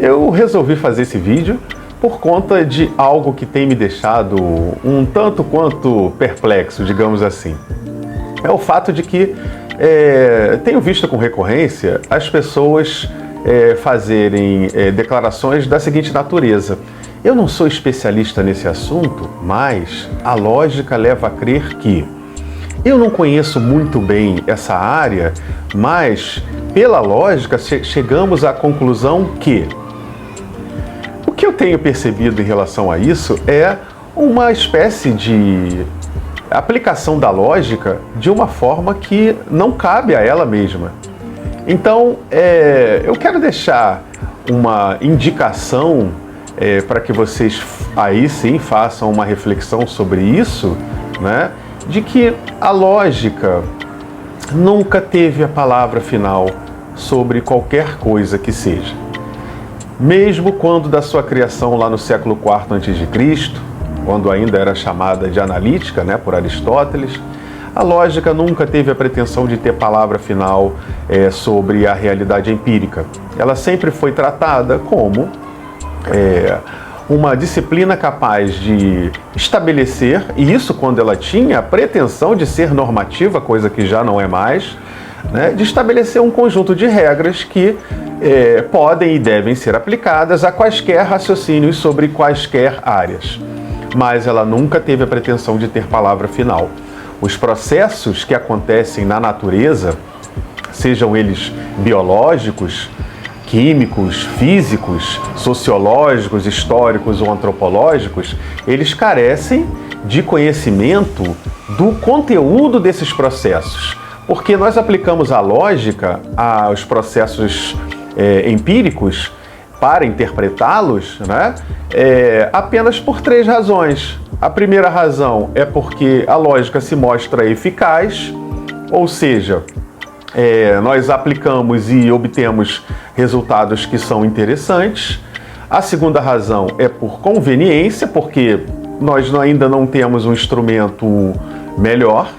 Eu resolvi fazer esse vídeo por conta de algo que tem me deixado um tanto quanto perplexo, digamos assim. É o fato de que tenho visto com recorrência as pessoas fazerem declarações da seguinte natureza: eu não sou especialista nesse assunto, mas a lógica leva a crer que... Eu não conheço muito bem essa área, mas pela lógica chegamos à conclusão que... O que eu tenho percebido em relação a isso é uma espécie de aplicação da lógica de uma forma que não cabe a ela mesma. Então, eu quero deixar uma indicação para que vocês aí sim façam uma reflexão sobre isso, né? De que a lógica nunca teve a palavra final sobre qualquer coisa que seja. Mesmo quando da sua criação lá no século IV a.C., quando ainda era chamada de analítica, né, por Aristóteles, a lógica nunca teve a pretensão de ter palavra final sobre a realidade empírica. Ela sempre foi tratada como uma disciplina capaz de estabelecer, e isso quando ela tinha a pretensão de ser normativa, coisa que já não é mais, né, de estabelecer um conjunto de regras que podem e devem ser aplicadas a quaisquer raciocínios sobre quaisquer áreas. Mas ela nunca teve a pretensão de ter palavra final. Os processos que acontecem na natureza, sejam eles biológicos, químicos, físicos, sociológicos, históricos ou antropológicos, eles carecem de conhecimento do conteúdo desses processos, porque nós aplicamos a lógica aos processos empíricos para interpretá-los, né, apenas por três razões. A primeira razão é porque a lógica se mostra eficaz, ou seja, nós aplicamos e obtemos resultados que são interessantes. A segunda razão é por conveniência, porque nós ainda não temos um instrumento melhor.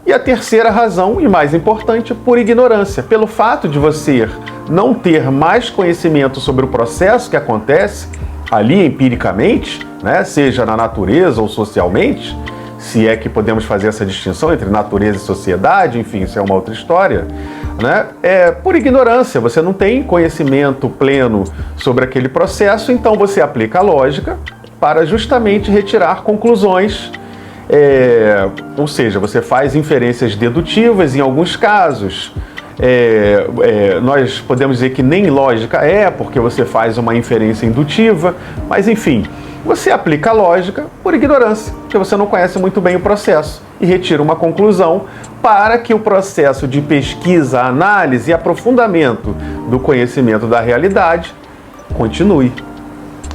E a terceira razão, e mais importante, por ignorância. Pelo fato de você não ter mais conhecimento sobre o processo que acontece ali empiricamente, né, seja na natureza ou socialmente, se é que podemos fazer essa distinção entre natureza e sociedade, enfim, isso é uma outra história, né? Por ignorância, você não tem conhecimento pleno sobre aquele processo, então você aplica a lógica para justamente retirar conclusões, ou seja, você faz inferências dedutivas em alguns casos. Nós podemos dizer que nem lógica porque você faz uma inferência indutiva, mas enfim, você aplica a lógica por ignorância, porque você não conhece muito bem o processo, e retira uma conclusão para que o processo de pesquisa, análise e aprofundamento do conhecimento da realidade continue.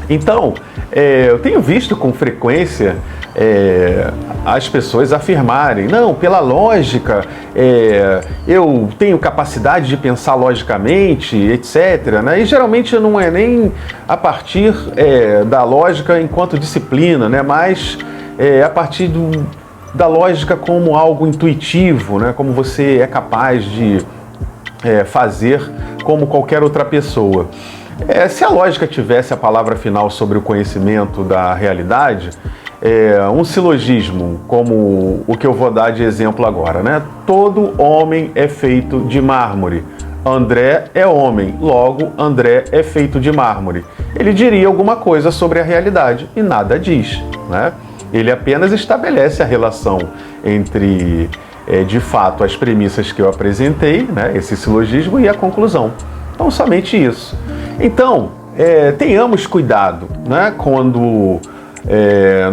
Então, eu tenho visto com frequência as pessoas afirmarem: não, pela lógica, eu tenho capacidade de pensar logicamente, etc., né? E geralmente não é nem a partir da lógica enquanto disciplina, né? Mas a partir da lógica como algo intuitivo, né? Como você é capaz de fazer como qualquer outra pessoa. Se a lógica tivesse a palavra final sobre o conhecimento da realidade, um silogismo como o que eu vou dar de exemplo agora, né? Todo homem é feito de mármore. André é homem, logo André é feito de mármore. Ele diria alguma coisa sobre a realidade e nada diz, né? Ele apenas estabelece a relação entre, de fato, as premissas que eu apresentei, né? Esse silogismo, e a conclusão. Então, somente isso. Então, tenhamos cuidado, né? Quando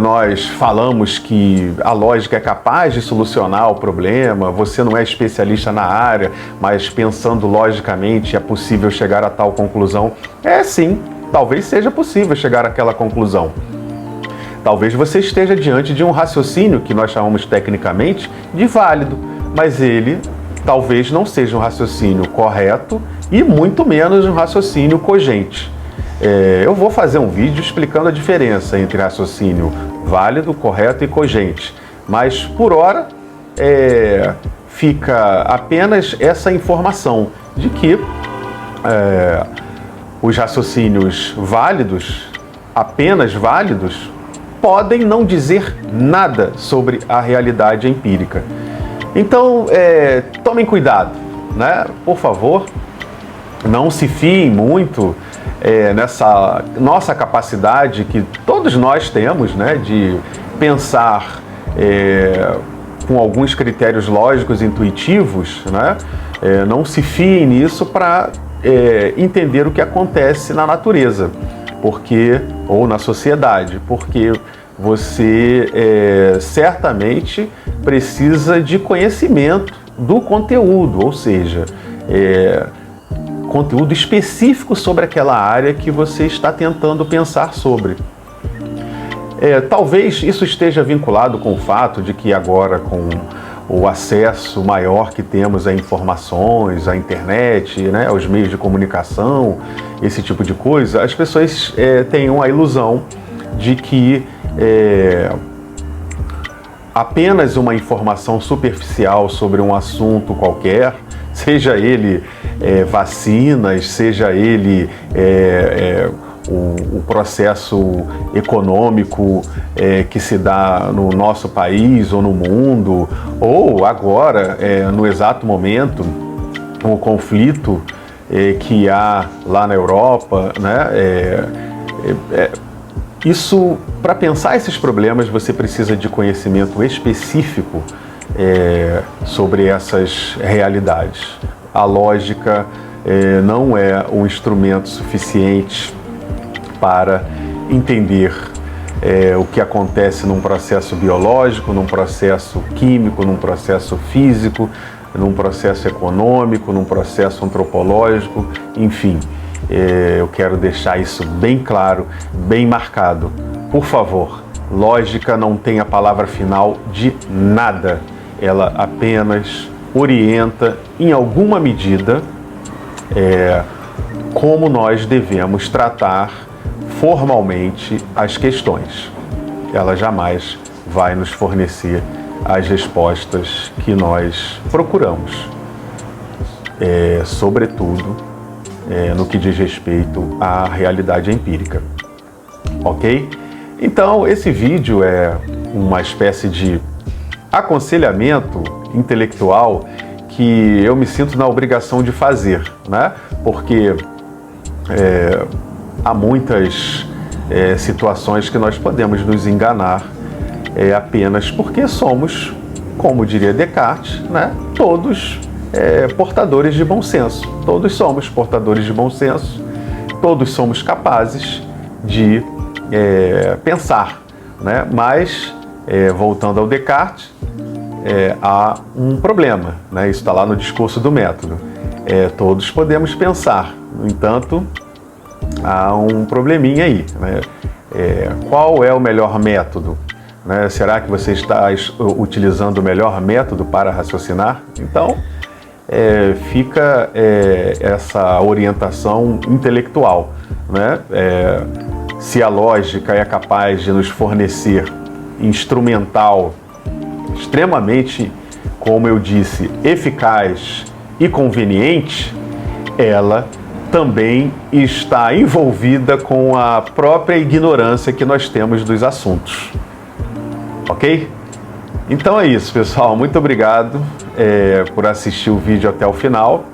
nós falamos que a lógica é capaz de solucionar o problema, você não é especialista na área, mas pensando logicamente é possível chegar a tal conclusão. Sim, talvez seja possível chegar àquela conclusão. Talvez você esteja diante de um raciocínio que nós chamamos tecnicamente de válido, mas ele talvez não seja um raciocínio correto e muito menos um raciocínio cogente. Eu vou fazer um vídeo explicando a diferença entre raciocínio válido, correto e cogente, mas por hora fica apenas essa informação de que os raciocínios válidos, apenas válidos, podem não dizer nada sobre a realidade empírica. Então, tomem cuidado, né? Por favor, não se fiem muito nessa nossa capacidade que todos nós temos, né, de pensar com alguns critérios lógicos intuitivos, né? Não se fiem nisso para entender o que acontece na natureza, ou na sociedade, porque você certamente precisa de conhecimento do conteúdo, ou seja, conteúdo específico sobre aquela área que você está tentando pensar sobre. Talvez isso esteja vinculado com o fato de que agora, com o acesso maior que temos a informações, à internet, né, aos meios de comunicação, esse tipo de coisa, as pessoas tenham a ilusão de que apenas uma informação superficial sobre um assunto qualquer, seja ele vacinas, seja ele o processo econômico que se dá no nosso país ou no mundo, ou agora, no exato momento, o conflito que há lá na Europa, né? Isso, para pensar esses problemas, você precisa de conhecimento específico sobre essas realidades. A lógica não é um instrumento suficiente para entender o que acontece num processo biológico, num processo químico, num processo físico, num processo econômico, num processo antropológico, enfim. Eu quero deixar isso bem claro, bem marcado. Por favor, lógica não tem a palavra final de nada. Ela apenas orienta, em alguma medida, como nós devemos tratar formalmente as questões. Ela jamais vai nos fornecer as respostas que nós procuramos, sobretudo no que diz respeito à realidade empírica. Ok? Então, esse vídeo é uma espécie de aconselhamento intelectual que eu me sinto na obrigação de fazer, né? Porque há muitas situações que nós podemos nos enganar apenas porque somos, como diria Descartes, né? Todos portadores de bom senso. Todos somos portadores de bom senso, todos somos capazes de pensar, né? Mas, voltando ao Descartes, há um problema, né? Isso está lá no discurso do método. Todos podemos pensar, no entanto, há um probleminha aí, né? Qual é o melhor método? Né? Será que você está utilizando o melhor método para raciocinar? Então, fica essa orientação intelectual, né? Se a lógica é capaz de nos fornecer instrumental extremamente, como eu disse, eficaz e conveniente, ela também está envolvida com a própria ignorância que nós temos dos assuntos. Ok? Então é isso, pessoal. Muito obrigado por assistir o vídeo até o final.